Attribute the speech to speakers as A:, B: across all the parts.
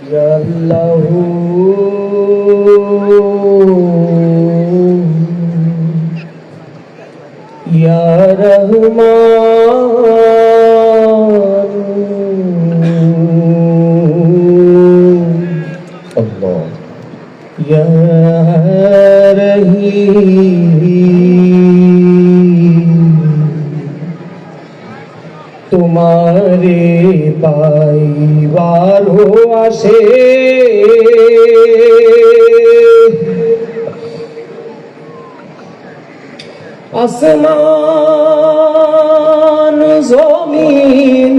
A: ইয়া আল্লাহু ইয়া রহমান আল্লাহ ইয়া রহিম তোমারে পাইবার আসে আসমান জমিন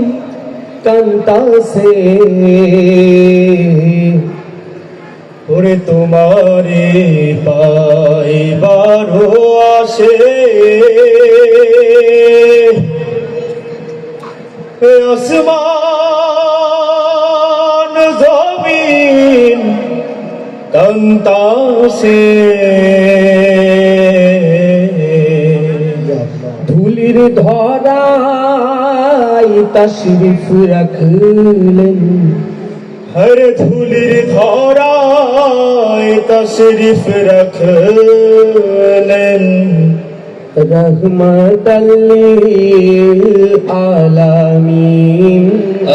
A: কান্তাসে ওরে তোমারে পাইবার আসে আসমান জমিন কান্তাসে ধুলির ধরাই তশরিফ রাখলেন হর ধুলির ধরায় তশরিফ রাখলেন রহমতাল লিল আলামিন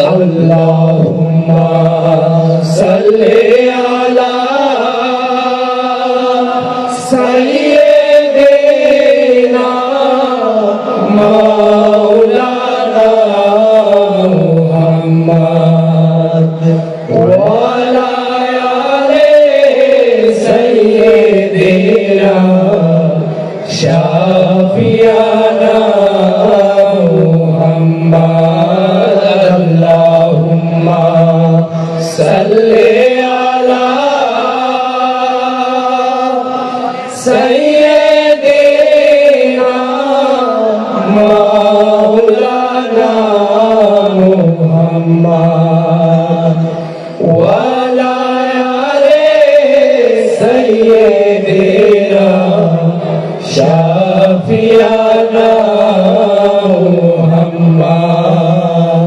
A: আল্লাহুম্মা সাল্লি আলা সাইয়্যিদিনা মাওলানা মুহাম্মদ ওয়া আলা আলি সাইয়্যিদিনা শাফিয়ানা মুহাম্মদ আল্লাহুম্মা সাল্লি আলা সাইয়্যিদিনা মাওলানা মুহাম্মদ ওয়া আলা আলি সাইয়্যিদিনা শাফিয়ানা মুহাম্মদ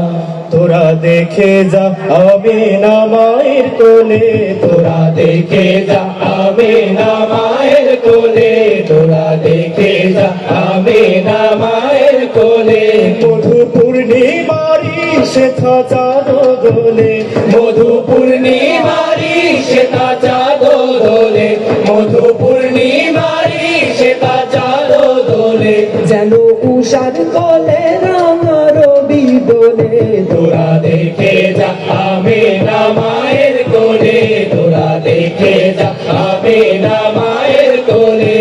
A: তোরা দেখে যা আমিনা মায়ের কোলে তোরা দেখে যা আমিনা মায়ের কোলে তোরা দেখে যা আমিনা মায়ের কোলে মধু পূর্ণিমারি শ্বেতা চাঁদ দোলে মধু পূর্ণিমারি শ্বেতা চাঁদ দোলে মধু পূর্ণিমারি শ্বেতা চাঁদ দোলে যেন উষার কোলে রাঙা রবি দোলে তোরা দেখে যা আমিনা মায়ের কোলে তোরা দেখে যা আমিনা মায়ের কোলে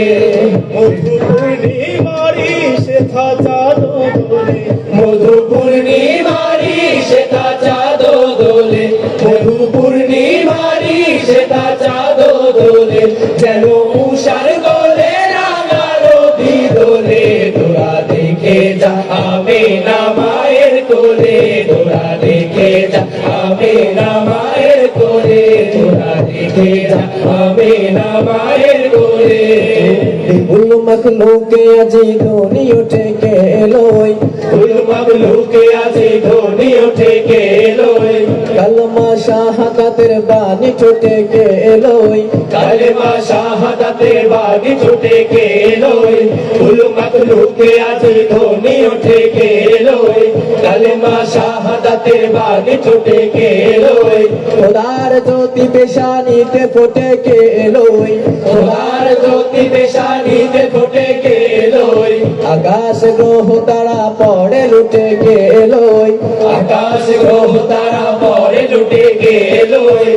A: মধু পূর্ণিমারি শ্বেতা চাঁদ দোলে মধু পূর্ণিমারি শ্বেতা চাঁদ দোলে মধু পূর্ণিমারি শ্বেতা চাঁদ দোলে যেন উষার কোলে রাঙা রবি দোলে তোরা দেখে যা আমিনা মায়ের কোলে তোরা দেখে যা আমিনা মায়ের কোলে তোরা দেখে যা আমিনা মায়ের কোলে ফুল মখলুকে আজি ধনি উঠে গেলই ফুল মখলুকে আজি ধনি উঠে গেলই কালমা শাহাদাতের বাণী ছুটে গেলই কালমা শাহাদাতের বাণী ছুটে গেলই ফুল মখলুকে আজি ধনি উঠে গেলই কালমা শাহাদাতের বাণী ছুটে গেলই খোদার জ্যোতি পেশানিতে ফুটে গেলই খোদার জ্যোতি পেশানিতে ফুটে গেলই আকাশ গ্রহ তারা পড়ে লুটে গেলই আকাশ গ্রহ তারা পড়ে লুটে গেলই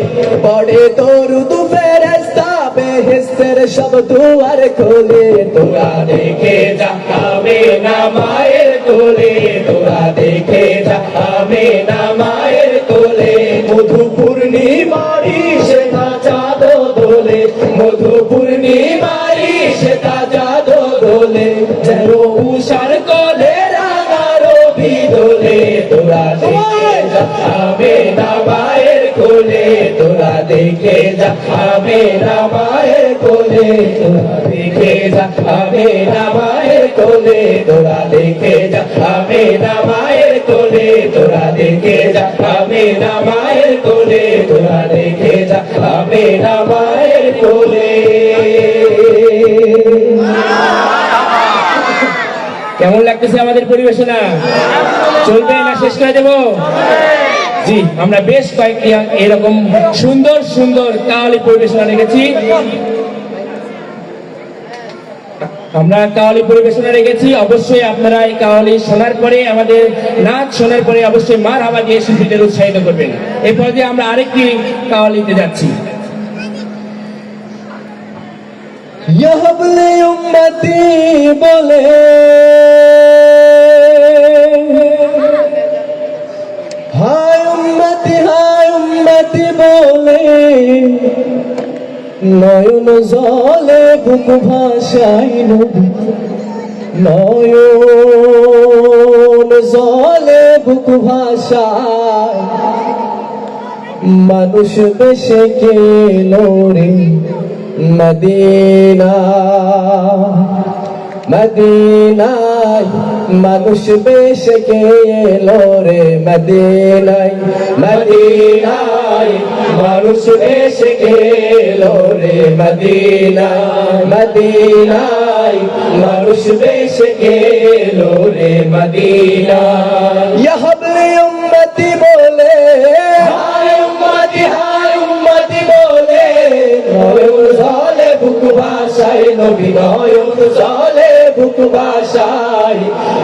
A: পড়ে দরুদ ফেরেশতা বেহেশতের সব দুয়ার খোলে তোরা দেখে যা আমিনা মায়ের কোলে তোরা দেখে যা আমিনা মায়ের কোলে মধু পূর্ণিমারি শ্বেতা চাঁদ দোলে মধু পূর্ণিমারি শ্বেতা চাঁদ দোলে যেন উষার কোলে রাঙা রবি দোলে তোরা দেখে যা আমিনা মায়ের কোলে তোরা দেখে যা আমিনা মায়ের কোলে তোরা দেখে যা আমিনা মায়ের কোলে তোরা দেখে যা আমিনা মায়ের কোলে তোরা দেখে যা আমিনা মায়ের কোলে তোরা দেখে যা আমিনা মায়ের কোলে। কেমন লাগতেছে আমাদের পরিবেশনা? চলবে না শেষ করে দেব? জি, আমরা বেশ কয়েকটি এরকম সুন্দর সুন্দর কাওয়ালি পরিবেশনা রেখেছি। আমরা কাওয়ালি পরিবেশনা রেখেছি। অবশ্যই আপনারা এই কাওয়ালি শোনার পরে, আমাদের নাচ শোনার পরে অবশ্যই মারহাবা দিয়ে শিল্পীদের উৎসাহিত করবেন। এরপর দিয়ে আমরা আরেকটি কাওয়ালিতে যাচ্ছি।
B: ইয়া হাবলে উম্মতি বলে হায় উম্মতি বলে নয়ন জলে বুক ভাষাই নবী, নয়ন জলে বুক ভাষায় মানুষ বেশে গেলো রে মদিনা, মদিনায় মানুষ বেশ গেলো রে মদিনায়, মদিনায় মানুষ বেশ গেলো রে মদিনায়, মদিনায় মানুষ বেশ গেলো রে মদিনায়। ইয়া হাবলে উম্মতি বলে হায় উম্মতি বলে নয়ন জলে বুক ভাষায় নবী, নয়ন জলে বুক ভাষায়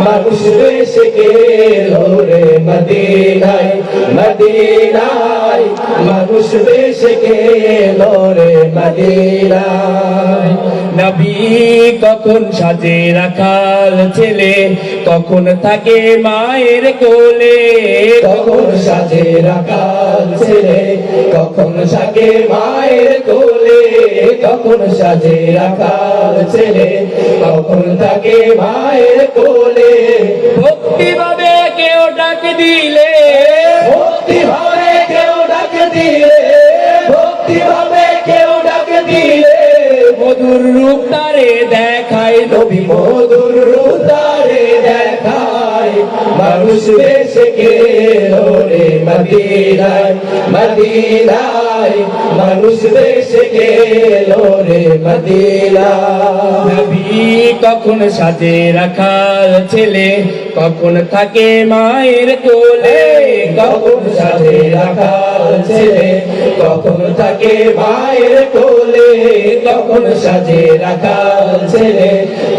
B: মানুষ বেশ গেলো রে মদিনায়, মদিনায় মানুষ বেশ গেলো রে মদিনায়।
A: নবী কখন সাজে রাখাল ছেলে, কখন থাকে মায়ের কোলে,
B: কখন সাজে রাখাল ছেলে, কখন থাকে মায়ের কোলে, কখন সাজে রাখাল ছেলে, কখন থাকে মায়ের কোলে।
A: ভক্তি ভাবে কেউ ডাক দিলে,
B: ভক্তি ভাবে কেউ ডাক দিলে, ভক্তি ভাবে কেউ ডাক দিলে
A: মধুর রূপ তারে দেখায়
B: নবী, মধুর রূপ তারে দেখায় মানুষ বেশ গেলো রে মদিনায়, মদিনায় মানুষ বেশ গেলো রে মদিনায়।
A: নবী কখন সাজে রাখাল ছেলে, কখন থাকে মায়ের কোলে,
B: কখন সাজে রাখাল ছেলে, কখন থাকে মায়ের কোলে, কখন সাজে রাখাল ছেলে,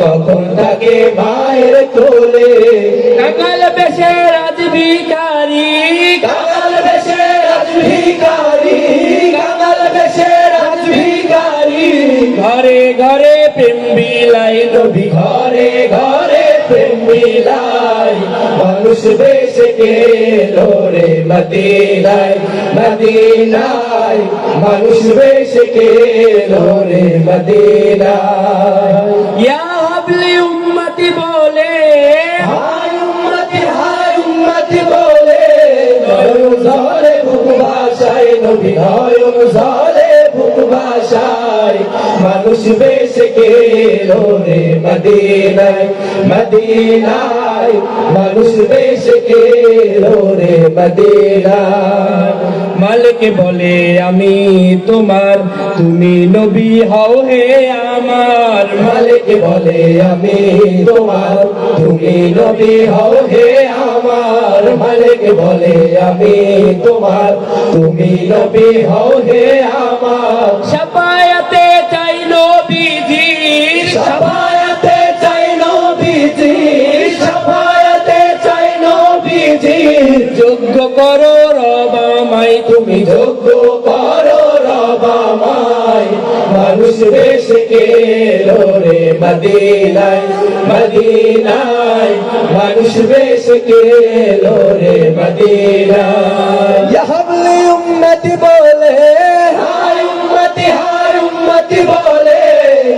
B: কখন থাকে মায়ের কোলে।
A: কাঙাল বেশে রাজ ভিখারি,
B: কাঙাল বেশে রাজ ভিখারি, কাঙাল বেশে রাজ ভিখারি
A: ঘরে ঘরে প্রেম বিলাই
B: নবী, ঘরে ঘরে প্রেম মিলাই মানুষ বেশ গেলো রে মদিনায়, মদিনায় মানুষ বেশ গেলো রে মদিনায়।
A: ইয়া হাবলি উম্মতি বলে
B: হায় উম্মতি বলে নয়ন জলে বুক ভাষায় নবী, নয়ন জলে বুক ভাষায় মানুষ বেশ গেলো রে মদিনায়, মদিনায় মানুষ বেশ গেলো রে মদিনায়।
A: মালিক বলে আমি তোমার, তুমি নবী হও হে আমার।
B: মালিক বলে আমি তোমার, তুমি নবী হও হে আমার। মালিক বলে আমি তোমার, তুমি নবী হও হে আমার।
A: শাফায়াতে চাই নবীজির,
B: শাফায়াতে চাই নবীজি, শাফায়াতে চাই নবীজি।
A: যোগ্য করো রব আমায়
B: তুমি যোগ্য করো রব আমায় মানুষ বেশ গেলো রে মদিনায়, মদিনায় মানুষ বেশ গেলো রে মদিনায়। ইয়া হাবলি উম্মতি বলে হায় উম্মতি বলে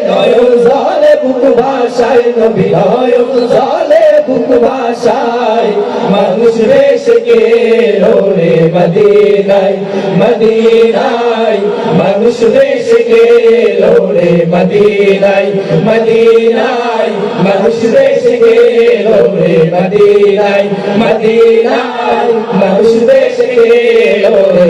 B: নয়ন জলে বুক ভাষায় নবী, নয়ন জলে বুক ভাষায় মানুষ বেশ গেলো রে মদিনায়, মদিনায় মানুষ বেশ গেলো রে মদিনায়, মদিনায় মানুষ বেশ গেলো রে মদিনায়, মদিনায় মানুষ বেশ গেলো রে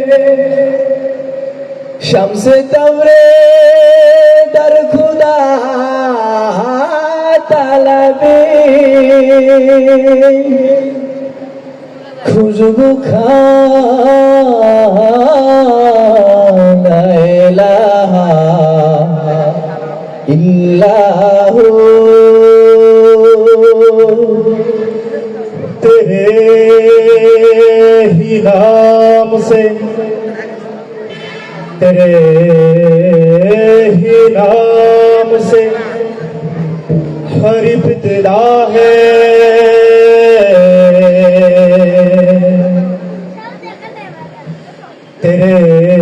B: शम्स तवरे दर खुदा तलबे खुशबू खाना इलाहा इल्लाहू तेरे ही नाम से तेरे ही नाम से हर इब्तिदा है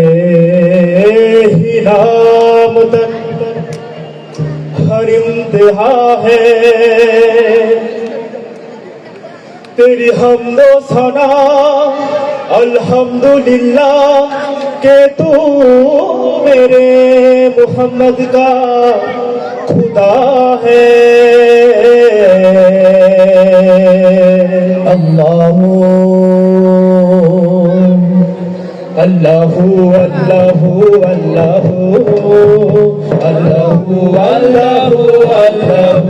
B: तेरे ही नाम तक हर इंतहा है तेरी हमदो सना अल्हम्दुलिल्लाह के तू मेरे मोहम्मद का खुदा है अल्लाहू अल्लाहू अल्लाहू अल्लाहू अल्लाहू अल्लाहू अल्लाहू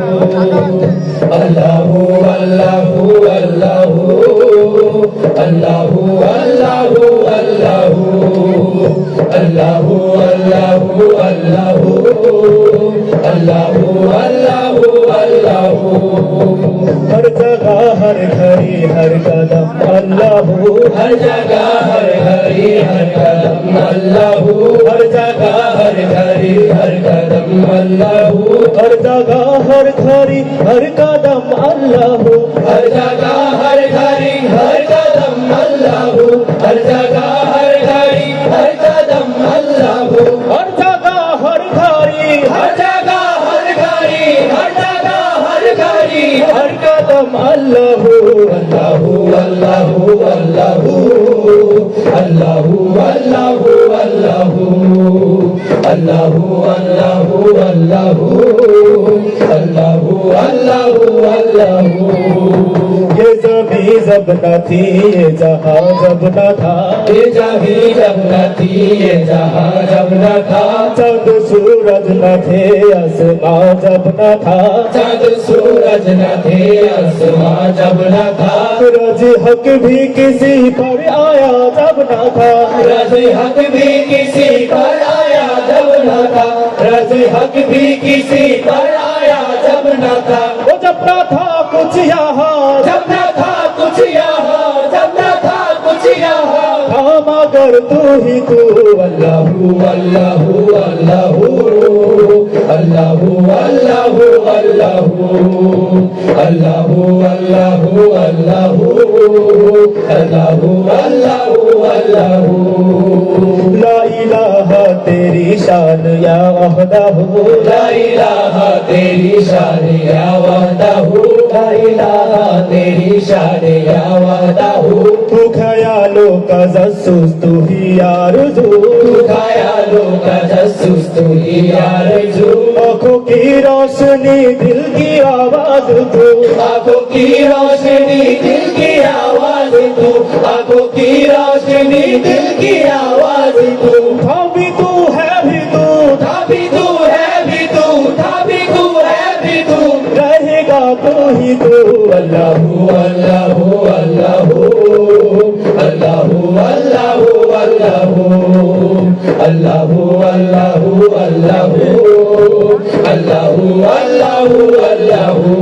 B: अल्लाहू अल्लाहू अल्लाहू अल्लाहू अल्लाहू अल्लाहू अल्लाहू अल्लाहू अल्लाहू अल्लाहू हर जगह हर घड़ी हर कदम अल्लाहू हर जगह हर घड़ी हर कदम अल्लाहू हर जगह हर घड़ी हर कदम अल्लाहू हर जगह हर घड़ी हर कदम अल्लाहू हर जगह हर घड़ी हर कदम अल्लाहू हर जगह हर घड़ी हर कदम अल्लाहू हर जगह हर घड़ी हर जगह हर घड़ी हर जगह हर घड़ी हर कदम अल्लाहू अल्लाहू अल्लाहू अल्लाहू अल्लाहू अल्लाहू अल्लाहू अल्लाहू अल्लाहू अल्लाहू अल्लाहू अल्लाहू अल्लाहू ये ज़मीं जब न थी ये जहां जब न था ये ज़मीं जब न थी ये जहां जब न था चाँद सूरज न थे आसमां जब न था चाँद सूरज न थे आसमां जब न था रज हक भी किसी पर आया जब न था रज हक भी किसी पर आया जब न था रज हक भी किसी पर आया जब न था वो जब न था कुछ यहाँ जब न था कुछ यहाँ जब न था कुछ यहाँ हम अगर तू ही तू अल्लाहू अल्लाहू अल्लाहू अल्लाहू अल्लाहू अल्लाहू अल्लाहू अल्लाहू अल्लाहू अल्लाहू अल्लाहू अल्लाहू ला इलाहा तेरी शान या वहदहू ला इलाहा तेरी शान या वहदहू ला इलाहा तेरी शान या वहदहू तू ख्यालों का जस्सुस तू ही आरज़ू तू ख्यालों का जस्सुस तू ही आरज़ू आँखों की रोशनी दिल की आवाज़ तू आँखों की रोशनी दिल की आवाज़ तू आँखों की रोशनी दिल की आवाज़ तू था भी तू है भी तू था भी तू है भी तू था भी तू है भी तू रहेगा तू ही तू अल्लाहू अल्लाहू अल्लाहू अल्लाहू अल्लाहू अल्लाहू अल्लाहू अल्लाहू अल्लाहू अल्लाहू अल्लाहू अल्लाहू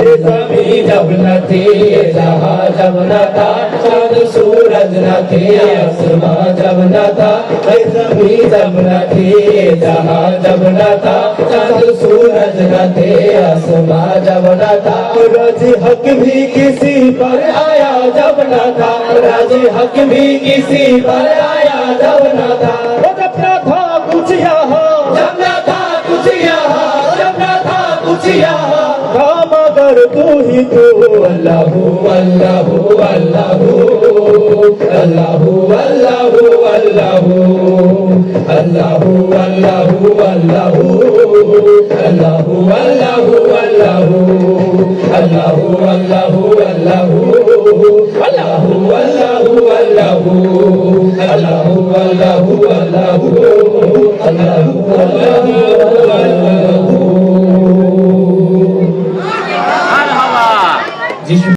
B: ये ज़मीं जब न थी ये जहां जब न था चाँद सूरज न थे आसमां जब न था ये ज़मीं जब न थी ये जहां जब न था चाँद सूरज न थे आसमां जब न था रज हक भी किसी पर आया जब न था रज हक भी किसी पर आया जब न था जब न था कुछ यहाँ जब न था कुछ यहाँ जब न था कुछ यहाँ हम अगर तू ही तू अल्लाहू अल्लाहू अल्लाहू अल्लाहू अल्लाहू अल्लाहू अल्लाहू अल्लाहू अल्लाहू अल्लाहू अल्लाहू अल्लाहू अल्लाहू अल्लाहू अल्लाहू अल्लाहू अल्लाहू अल्लाहू আল্লাহু আল্লাহু আল্লাহু আল্লাহু আল্লাহু
C: মারহাবা।
A: যিশু